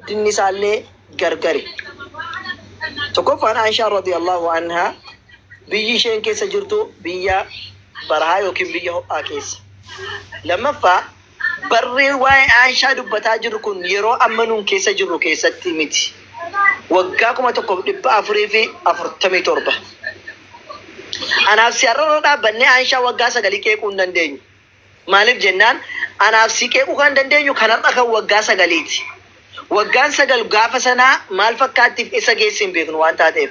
guddinni isaallee gargari. Tokkoffaan Aishaa radiyallahu anhaa biyyi isheen keessa jirtu biyya barahaa yookiin biyya ho'aa keessa. Lammaffaa barri waa'ee Aishaa dubbataa jiru kun yeroo amma nuun keessa jirru keessatti miti. Waggaa 1447. Anaaf si har'a dhaabbannee Aishaa waggaa 9 qeequu hin dandeenyu. Maaliif jennaan anaaf si qeequu kan dandeenyu kanarra kan waggaa 9ti. Waggaan 9 gaafa sanaa maal fakkaattiif isa geessi hin beeknu waan taateef.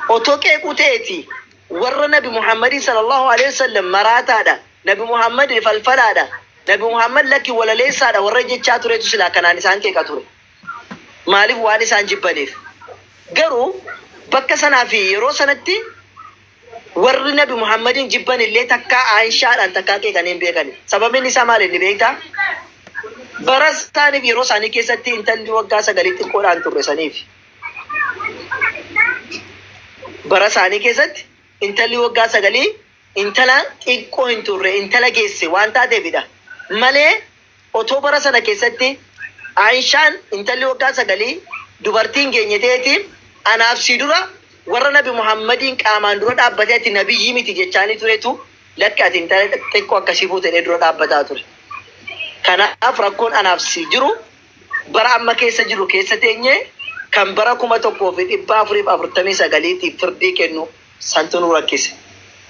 Otoo qeequu ta'eeti warra Nabi Muhammadin sallallahu alaihi wasallam maraataadha. Nabi Muhammad falfalaadha. Nabi Muhammad lakki walaleessaadha warra jechaa turetu silaa kanaan isaan qeeqa ture. Maaliif waan isaan jibbaniif. Garuu bakka sanaa fi yeroo sanatti warri Nabi Muhammadin jibban illee takkaa Aishaadhaan takkaa qeeqanii hin beekani. Sababiin isaa maal inni beektaa? Bara isaaniif yeroo isaanii keessatti intalli waggaa 9 xiqqoodhaan turre saniif. Bara isaanii keessatti intalli waggaa 9 intala xiqqoo hin turre intala geesse waan taateefidha. Malee otoo bara sana keessatti Aishaan intalli waggaa 9 dubartiin geenye ta'eetiin anaaf si dura warra Nabi Muhammadin qaamaan dura dhaabbateetti nabiyyi miti jechaanii turetu lakki ati intala xiqqoo akkasii fuutee dura dhaabbataa ture. Kanaaf rakkoon anaaf si jiru bara amma keessa jiru keessa teenye kan bara 1449tiif firdii kennu santu nu rakkise.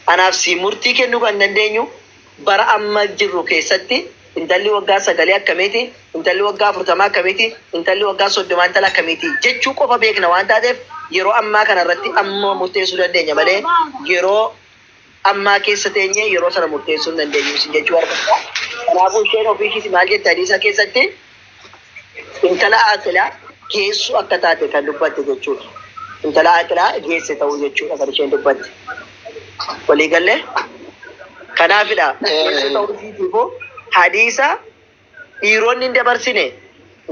Anaaf si murtii kennuu kan dandeenyu bara amma jiru keessatti intalli waggaa 9 akkamiiti, intalli waggaa 40 akkamiiti, intalli waggaa 30 intala akkamiiti jechuu qofa beekna waan taateef yeroo ammaa kanarratti amma murteessuu dandeenya malee yeroo ammaa keessa teenye yeroo sana murteessuu hin dandeenyu si jechuu argata. Kanaafuu isheen ofiishii maal jette hadiisa keessatti intala aqilaa geessu akka taate kan dubbatte jechuudha. Intala aqilaa geesse ta'uu jechuudha kan isheen dubbatte. Walii galee kanaafidha geesse ta'uu isiitiifoo hadiisa dhiironni hin dabarsine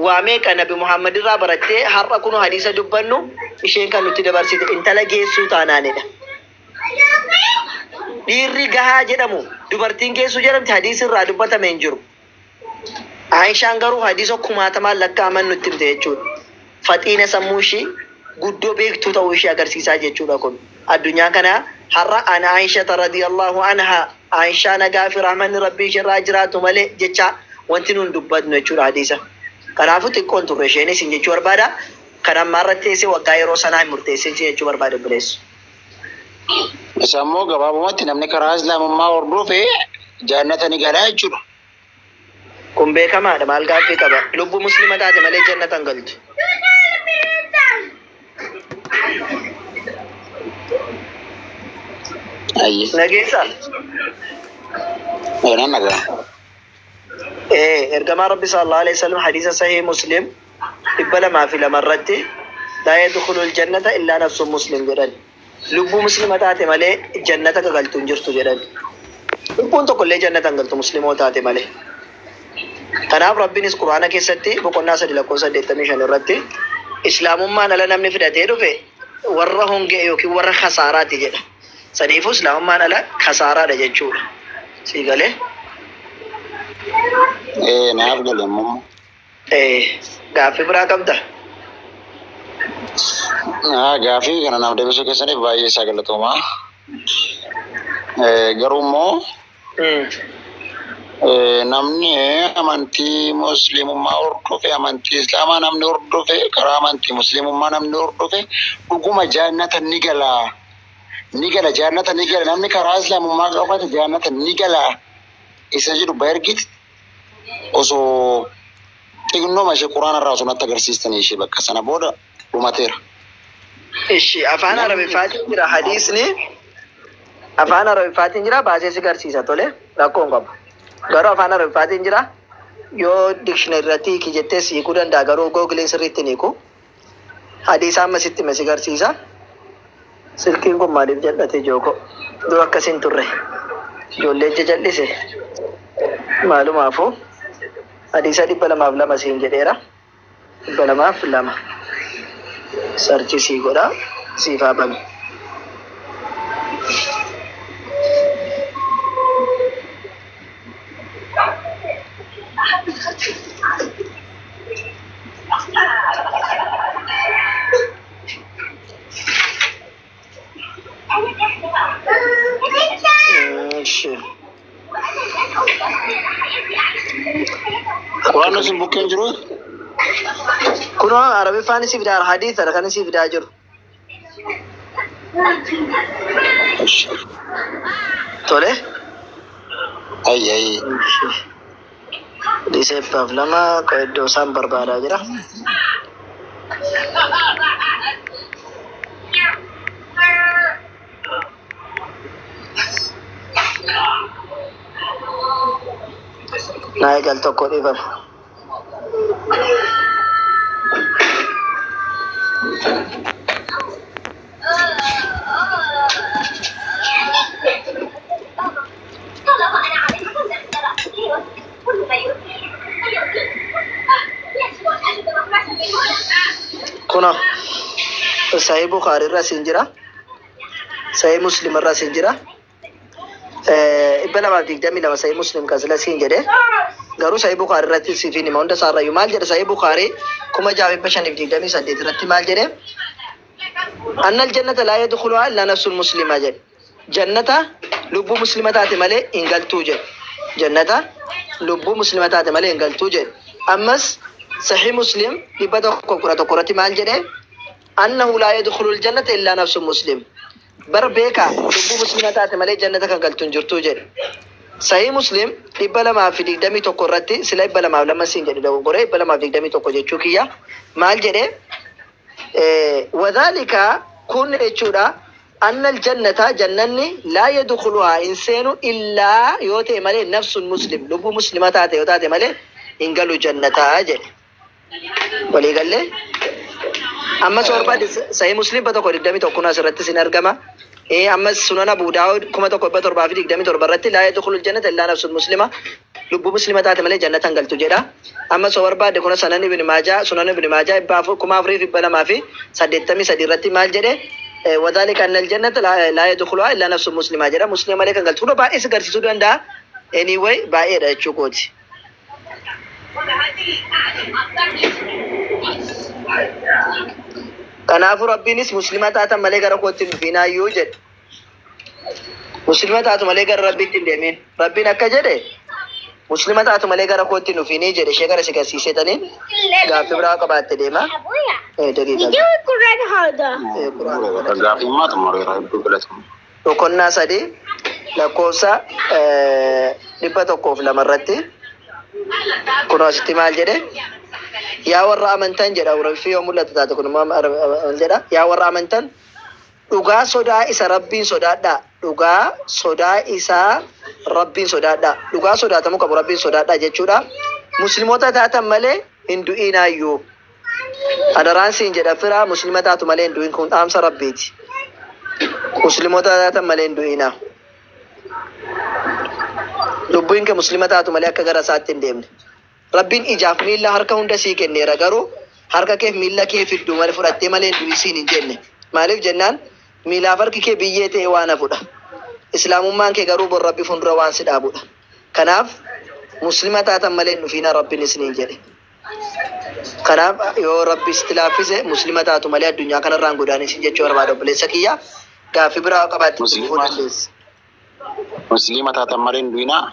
waa meeqa Nabi Muhammad irraa barattee har'a kun hadiisa dubbannu isheen kan nutti dabarsite intala geessuu taanaanidha. Dhiirri gahaa jedhamu dubartiin geessuu jedhamti hadiisa irraa dubbatame hin jiru. Aishaan garuu hadiisa 1000 lakkaa'aman nutti himte jechuudha. Faxiina sammuu ishii guddoo beektuu ta'uu ishee agarsiisaa jechuudha kun. Addunyaa kana har'a ana Aisha radiyallahu anha Aishaa nagaa fi rahmanni rabbii ishirraa jiraatu malee jecha wanti nuun dubbatnu jechuudha hadiisa. Kanaafuu xiqqoon turre isheenis hin jechuu barbaada. Kan ammaa irratti teessee waggaa yeroo sanaa hin murteessin jechuu barbaada bileessu. Isa immoo gabaabumatti namni karaa islaamummaa hordofee jannata ni gala jechuudha. Kun beekamaadha maal gaaffii qaba. Lubbuu muslima taate malee jannata hin galtu. Nageessa. Nagaa. Ergamaa Rabbi sallallahu alaihi wasallam hadiisa sahih Muslim 202 irratti laa yadkhulul jannata illaa nafsun muslim jedhan. Lubbuu muslima taate malee jannata galtu hin jirtu jedhan. Lubbuun tokkollee jannata hin galtu muslimoo taate malee. Kanaaf Rabbinis Quraana keessatti boqonnaa 3:85 irratti islaamummaan ala namni fidatee dhufe warra hongee yookiin warra kasaaraati jedha. Saniifuu islaamummaan ala kasaaraadha jechuudha. Sii galee? Naaf galee immoo. Gaaffii biraa qabda? Gaaffii kana naaf deebisuu keessaniif baay'ee isaa galatoomaa. Garuu immoo namni amantii muslimummaa hordofe amantii islaamaa namni hordofe karaa amantii muslimummaa namni hordofe dhuguma jannata ni gala jannata ni gala namni karaa islaamummaa qabate jannata ni gala isa jedhu baergiti osoo xiqqoo mashee quraana irraa sunatti agarsiistanii ishee bakka sana booda dhumateera. Ishi afaan arabiffaatiin jira hadiisni afaan arabiffaatiin jira baasee si garsiisa tole rakkoon qabu. Garuu afaan arabiffaatiin jira yoo dikshinari irratti hiiki jettee hiikuu danda'a garuu googiliin sirriitti hin hiiku. Hadiisa amma sitti masi garsiisa. Silkiin kun maaliif jal'ate jooko? Dur akkasiin turre. Ijoollee ija jal'ise. Maalumaafuu hadiisa 202 siin jedheera. 202. Sarchi sii godha siifaa bami. sin bukkeen jiru. Kuno Arabiffaan si fidaa hadiisa kan si fidaa jiru. Tole. Ay. Dhiiseeffaaf lama iddoo isaan barbaadaa jira. Naa eegal tokko dhiifama. Kuno Sahih Bukhari irraa siin jira. Sahih Muslim irraa siin jira. Ibn Abi Digdami lama Sahih Muslim kan sila siin jedhe. Garuu Sahih Bukhari irratti siifin hima hunda isaarra maal jedhe Sahih Bukhari 6528 irratti maal jedhe? Annal jannata laa yadkhuluhaa illaa nafsul muslimaa jedhe. Jannata lubbuu muslima taate malee hin galtuu jedhe. Jannata lubbuu muslima taate malee hin galtuu jedhe. Ammas Sahih Muslim dhibba tokko kudha tokko irratti maal jedhe? Annahu laa yadkhulul jannata illaa nafsul muslim. Bar beeka lubbuu muslima taate malee jannata kan galtu hin jirtuu jedhe. Sahih Muslim dhibba lamaa fi 21 irratti sila dhibba lamaaf lama siin jedhe dogoggoree dhibba lamaaf 21 jechuu kiyya maal jedhe? Wadhaalika kun jechuudha annal jannata jannanni laa yadkhuluhaa hin seenu illaa yoo ta'e malee nafsun muslim lubbuu muslima taate yoo taate malee hin galu jannataa jedhe. Walii galle ammas barbaade Sahih Muslim bakka 21 asirratti sin argama. Ammas Sunan Abu Daawud 1727 irratti laa yadkhulul jannata illaa nafsun muslima lubbuu muslima taate malee jannata hin galtu jedha. Ammas barbaade kun Sunan Ibn Maajah 4283 irratti maal jedhe? Wadhaalika annal jannata laa yadkhuluhaa illaa nafsun muslimaa jedha. Muslima malee kan galtu kun baay'ee si agarsiisuu danda'a. Anyway baay'eedha jechuu kooti. Kanaafuu Rabbiinis muslima taatan malee gara kootti hin dhufinaayyuu jedhe. Muslima taatu malee gara Rabbiitti hin deemin. Rabbiin akka jedhe muslima taatu malee gara kootti hin dhufinii jedhe. Ishee gara si garsiisetaniin gaaffii biraa qabaatte deema. Boqonnaa 3 lakkoofsa 102 irratti kunoo asitti maal jedhe? Yaa warra amantan jedha. Urafii yoo mul'atu taate kun maal jedha? Yaa warra amantan dhugaa sodaa isa Rabbiin sodaadhaa. Dhugaa sodaa isaa Rabbiin sodaadhaa. Dhugaa sodaatamuu qabu Rabbiin sodaadhaa jechuudha. Musliimoota taatan malee hin du'inaayyuu. Adaraan siin jedha firaa muslima taatu malee hin du'in kun dhaamsa Rabbiiti. Musliimoota taatan malee hin du'inaa. Lubbuun kee muslima taatu malee akka gara isaatti hin deemne. Rabbiin ijaaf miilla harka hunda sii kenneera garuu harka kee miilla kee fidduu malee fudhattee malee hin du'isiin hin jenne. Maaliif jennaan miilaaf harki kee biyyee ta'e waan hafudha. Islaamummaan kee garuu bor Rabbi fuuldura waan si dhaabudha. Kanaaf muslima taatan malee hin dhufiina Rabbiin isiniin jedhe. Kanaaf yoo Rabbi itti laaffise muslima taatu malee addunyaa kanarraan godaanis jechuu barbaada obboleessa kiyya. Gaaffii biraa qabaatti dhufuu dandeessa. Muslima taatan malee hin du'inaa.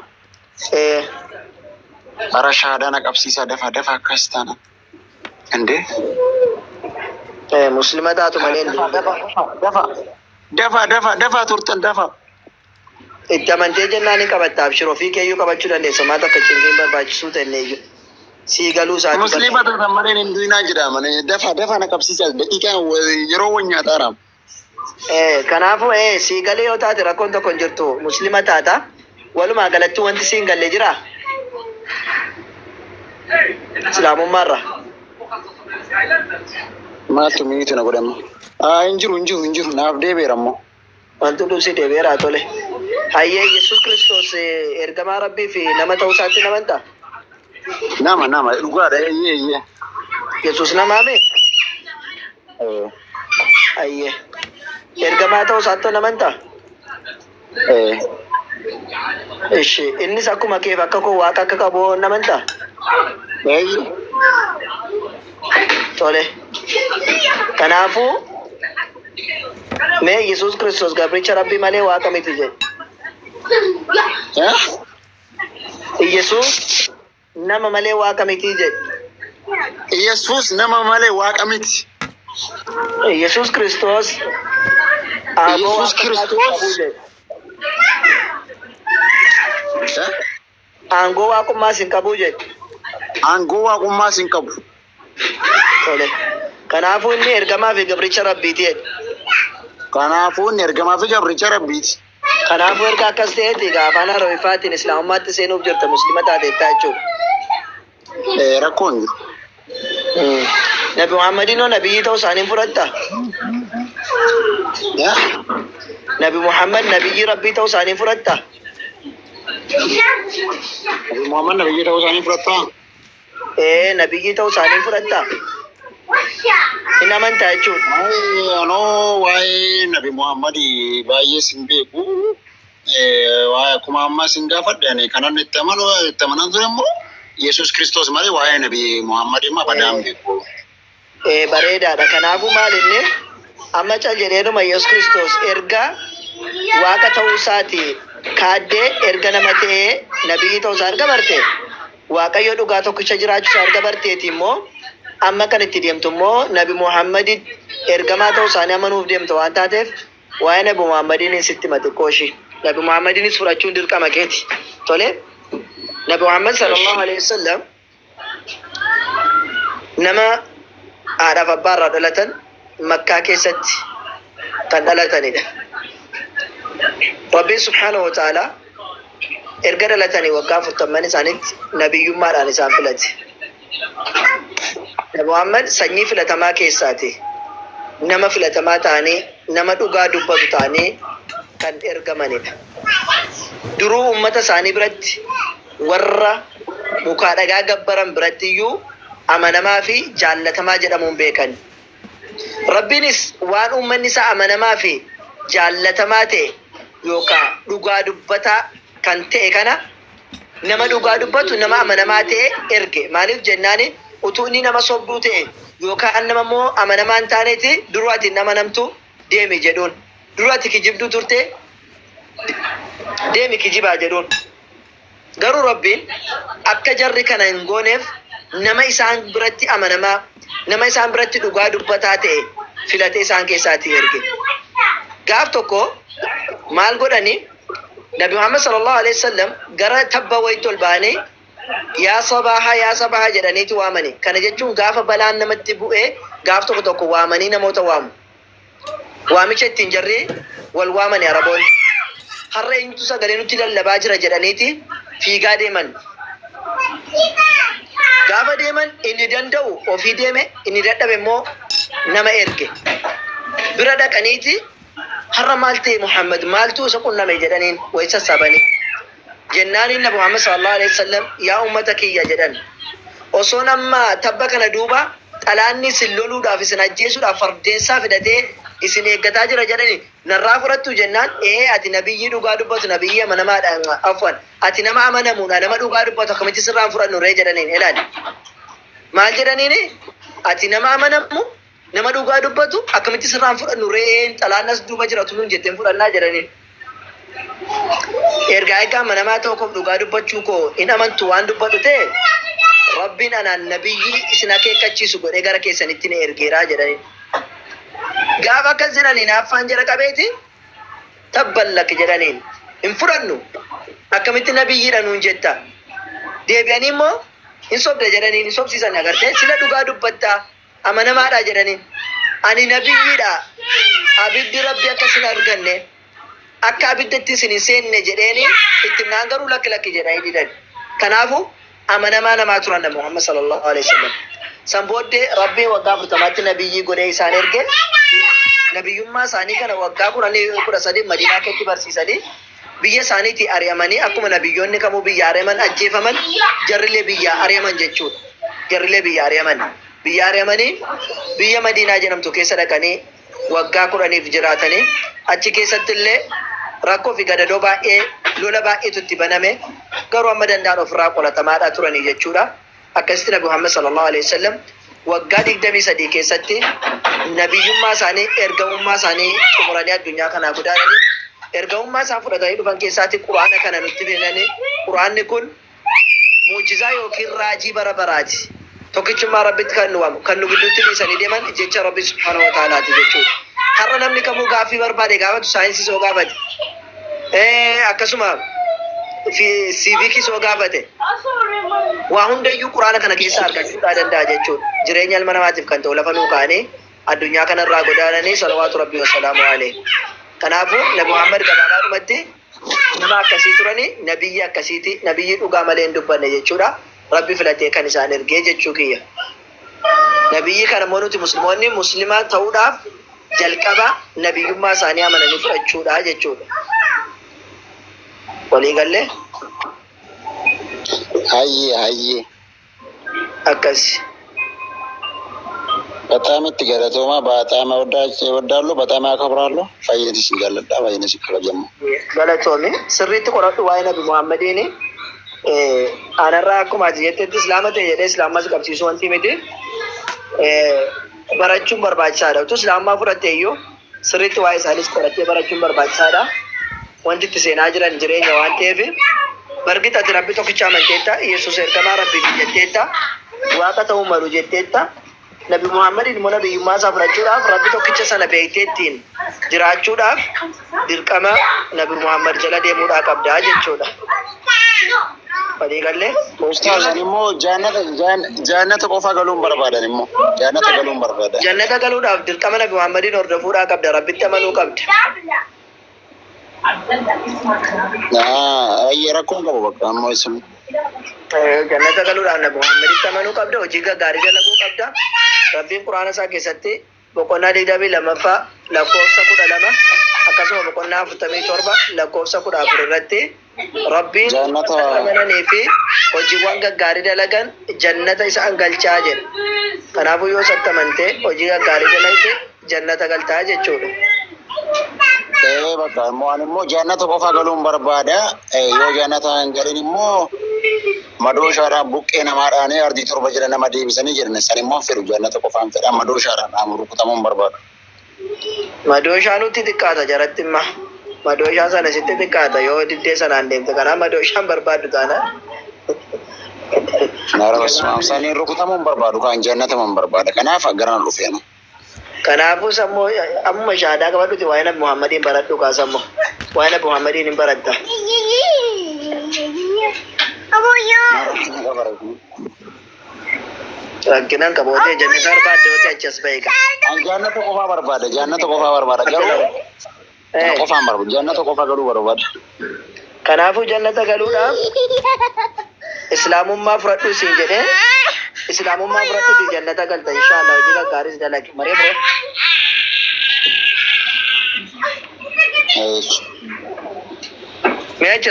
Bara shahadaa na qabsiisaa dafa akkas taana. Inde? Muslima taatu malee hin du'in. Dafa turtan dafa. Itti amantee jennaan ni qabatta. Abshiroo fi keeyyuu qabachuu dandeessa. Maata akka cimdiin barbaachisuu ta'e sii galuu isaati. Muslima taatan malee hin du'inaa jedhama. Dafa na qabsiisaa daqiiqaan yeroo wayyaa xaaraam. Kanaafuu sii galee yoo taate rakkoon tokko hin jirtu. Muslima taata. Walumaa galatti wanti siin galle jira. Islaamummaarra. Maaltu miitu na godhama? Hin jiru. Naaf deebi'eera ammoo. Wanti dhufsi deebi'eera tole. Hayyee Yesuus Kiristoos ergamaa Rabbii fi nama ta'uu isaatti namantaa? Nama dhugaadha. Yesuus namaame? Hayyee. Ergamaa ta'uu isaatti namantaa? Ishi innis akkuma keef akka koo waaqa akka qabu namantaa? Tole. Kanaafuu mee Yesuus Kiristoos gabricha Rabbii malee waaqa miti jedhe. Yesuus nama malee waaqa miti jedhe. Yesus nama malee waaqa miti. Yesus Kiristoos Yesus Kiristoos aangoo waaqummaa sin qabu jedhe. aangoo waaqummaa sin qabu. Tole. Kanaafuu inni ergamaa fi gabricha rabbiiti jedhe. Kanaafuu inni ergamaa fi gabricha rabbiiti. Kanaafuu erga akkas ta'eeti afaan Arabiffaatiin Islaamummaatti seenuuf jirta Muslima taateetta jechuudha. Rakkoon jiru. Nabi Muhammadinoo nabiyyi ta'uu isaanii fudhatta? Nabi Muhammad nabiyyi rabbii ta'uu isaanii fudhatta? Nabi Muhammad nabiyyi ta'uu isaanii fudhatta? Nabiyyi ta'uu isaanii fudhatta? Hin amantaa jechuudha. Anoo waa'ee Nabi Muhammad baay'ee sin beeku. Waa'ee akkuma ammaa sin gaafadhe kanan itti amanan ture immoo Yesus Kiristoos malee waa'ee Nabi Muhammad immoo badaan beeku. Bareedaadha. Kanaafuu maal inni amma cal jedheenuma Yesus Kiristoos erga waaqa ta'uu isaati kaaddee erga nama ta'ee nabiyyi ta'uu isaa erga barte waaqayyo dhugaa tokkicha jiraachuu isaa erga barteeti immoo amma kan itti deemtu immoo Nabi Muhammadin ergamaa ta'uu isaanii amanuuf deemtu waan taateef waa'ee Nabi Muhammadin sitti matiqqooshi. Nabi Muhammadinis fudhachuun dirqama keeti. Tole. Nabi Muhammad sallallahu alaihi wasallam nama haadhaaf abbaa irraa dhalatan Makkaa keessatti kan dhalatanidha. Rabbiin subhaanahu wa ta'ala erga dhalatanii waggaa 40 isaaniitti nabiyyummaadhaan isaan filate. Nabi Muhammad sanyii filatamaa keessaati. Nama filatamaa ta'anii nama dhugaa dubbatu ta'anii kan ergamanidha. Duruu ummata isaanii biratti warra mukaa dhagaa gabbaran biratti iyyuu amanamaa fi jaallatamaa jedhamuun beekan. Rabbiinis waan uummanni isaa amanamaa fi jaallatamaa ta'e yookaan dhugaa dubbataa kan ta'e kana nama dhugaa dubbatu nama amanamaa ta'e erge. Maaliif jennaani utuu inni nama sobduu ta'e yookaan nama immoo amanamaa hin taaneeti duraati nama namtu deemi jedhuun. Duraati kijibduu turte deemi kijibaa jedhuun. Garuu Rabbiin akka jarri kana hin gooneef nama isaan biratti amanamaa nama isaan biratti dhugaa dubbataa ta'e filatee isaan keessaatti erge. Gaaf tokko maal godhani Nabi Muhammad sallallahu alaihi wasallam gara tabba wayitti ol ba'anii yaa sabaha jedhaniitu waamani. Kana jechuun gaafa balaan namatti bu'ee gaaf tokko waamanii namoota waamu. Waamicha ittiin jarri wal waamani Araboonni. Har'a eenyutu sagalee nutti lallabaa jira jedhaniiti fiigaa deeman. Gaafa deeman inni danda'u ofii deeme inni dadhabe immoo nama erge. Bira dhaqaniiti har'a maal ta'e Muhammad maaltu isa qunname jedhaniin wayi sassaabanii. Jennaaniin Nabi Muhammad sallallahu alaihi wasallam yaa ummata kiyya jedhan. Osoo nama tabba kana duuba xalaanni isin loluudhaaf isin ajjeesuudhaaf fardeensaa fidatee isin eeggataa jira jedhani narraa fudhattu jennaan ati nabiyyi dhugaa dubbatu nabiyyi amanamaadhaan afwan ati nama amanamuudha nama dhugaa dubbatu akkamitti sirraan fudhannu ree jedhaniin ilaali. Maal jedhaniini ati nama amanamu nama dhugaa dubbatu akkamitti sirraan fudhannu ree xalaannas duuba jira tuluun jetteen fudhannaa jedhaniin. Ergaa egaa amanamaa tokkoof dhugaa dubbachuu koo hin amantu waan dubbadhu ta'e Rabbiin anaan nabiyyi isin akeekkachiisu godhee gara keessanitti ni ergeeraa jedhaniin. Gaafa akkas jedhaniin affaan jara qabeeti tabballak jedhaniin hin fudhannu akkamitti nabiyyiidha nuun jetta deebi'anii immoo hin sobde jedhaniin hin sobsiisan agartee sila dhugaa dubbattaa amanamaadha jedhaniin ani nabiyyiidha abiddi rabbi akka sin arganne akka abiddatti isin hin seenne jedheeni itti naan garuu lakki jedhanii didan. Kanaafuu amanamaa namaa turan Nabi Muhammad sallallahu alaihi wasallam. San booddee Rabbiin waggaa 40 nabiyyi godhee isaan erge. Nabiyyummaa isaanii kana waggaa 13 Madiinaa keessatti barsiisanii biyya isaaniitii ari'amanii akkuma nabiyyoonni kamuu biyya ari'aman ajjeefaman jarrilee biyya ari'aman jechuudha. Jarrilee biyya ari'aman. Biyya ari'amanii biyya Madiinaa jedhamtu keessa dhaqanii waggaa 10 jiraatanii achi keessatti illee rakkoo fi gadadoo baay'ee lola baay'eetu itti baname garuu amma danda'an ofirraa qolatamaadhaa turanii jechuudha. Akkasitti Nabi Muhammad sallallahu alaihi wasallam waggaa 23 keessatti nabiyyummaa isaanii ergamummaa isaanii xumuranii addunyaa kanaa godaananii ergamummaa isaan fudhatanii dhufan keessaatti Quraana kana nutti kennanii Quraanni kun muujizaa yookiin raajii bara baraati. Tokkichummaa rabbitti kan nu gidduutti dhiisanii deeman jecha rabbi subhaanahu wa ta'aalaati jechuudha. Har'a namni kamuu gaaffii barbaade gaafatu saayinsii soo gaafate. Akkasuma siivikii soo gaafate. Waa hundayyuu quraana kana keessaa argachuudhaa danda'a jechuudha. Jireenya ilma namaatiif kan ta'u lafa nuu kaa'anii addunyaa kanarraa godaananii salawaatu rabbii wasalaamu alayhi. Kanaafuu Nabi Muhammad gabaabaadhumatti nama akkasii turanii nabiyyi akkasiiti nabiyyi dhugaa malee hin dubbanne jechuudha. Rabbi filatee kan isaan ergee jechuu kiyya. Nabiyyi kana immoo nuti musliimoonni muslimaa ta'uudhaaf jalqaba nabiyyummaa isaanii amananii fudhachuudha jechuudha. Walii gallee? Hayye. Akkasi. በጣም ትገለቶማ በጣም እወዳለሁ በጣም ያከብራለሁ ፈይንስ ይገለዳ ፈይንስ ይከለጀሙ ገለቶሚ ስሪት ቆራጡ ዋይ ነቢ ሙሐመድኒ አነራ አኩማ ጀተት እስላመተ የደ እስላማስ ቀብሲሱ ወንቲ ምድ በረቹን በርባቻዳ ቱ እስላማ ፍረቴዮ ስሪት ዋይ ሳሊስ ቆራቴ በረቹን በርባቻዳ ወንቲ ተሰና ጅራን ጅሬኛ ዋንቴፍ በርግጥ አድራቢ ቶክቻ መንቴታ ኢየሱስ እርገማ ረቢ ጀቴታ ዋቀተው መሩ ጀቴታ Nabi Muhammad ilmoo nabiyyummaa isaa fudhachuudhaaf rabbi tokkicha sana beekteettiin jiraachuudhaaf dirqama Nabi Muhammad jala deemuudhaa qabdaa jechuudha. Walii gallee? Ustaazan immoo jaannata qofa galuun barbaadan immoo jaannata galuun barbaadan. Jannata galuudhaaf dirqama Nabi Muhammadin hordofuudhaa qabda rabbitti amanuu qabda. Ayye rakkoon qabu bakka ammoo isin. Jannata galuudhaaf Nabi Muhammaditti amanuu qabda hojii gaggaarii dalaguu qabda. Rabbiin quraana isaa keessatti boqonnaa 22ffaa lakkoofsa 12 akkasuma boqonnaa 47 lakkoofsa 14 irratti rabbiin amananii fi hojiiwwan gaggaarii dalagan jannata isaan galchaa jedha. Kanaafuu yoo isatti amante hojii gaggaarii dalagde jannata galtaa jechuudha. Bakka immoo jannata qofa galuun barbaada yoo jannata hin galin immoo madooshaadhaan buqqee namaadhaan ardii torba jira nama deebisanii jiran san immoo fedhu jannata qofaan fedha madooshaadhaan dhaamu rukutamuun barbaadu. Madooshaa nutti xiqqaata jaratti imma madooshaa sana sitti xiqqaata yoo diddee sanaan deemte kanaaf madooshaan barbaadu taana. Naarabasmaam saniin rukutamuun barbaadu kan jannataman barbaada kanaaf garaan dhufeena. Kanaafuu sammuu amma shaadaa qabadhuti waa'ee Nabi Muhammadiin baradhu kaasammoo waa'ee Nabi Muhammadiin hin baratta. Rakkinaan qabootee jannata barbaadde yoo ta'e achas beeka. Jannata qofaa barbaada garuu qofaan barbaada jannata qofaa galuu barbaada. Kanaafuu jannata galuudhaaf islaamummaa fudhadhu siin jedhee islaamummaa fudhadhu jannata galta inshaallah hojii gaggaarii dalagi maree bira.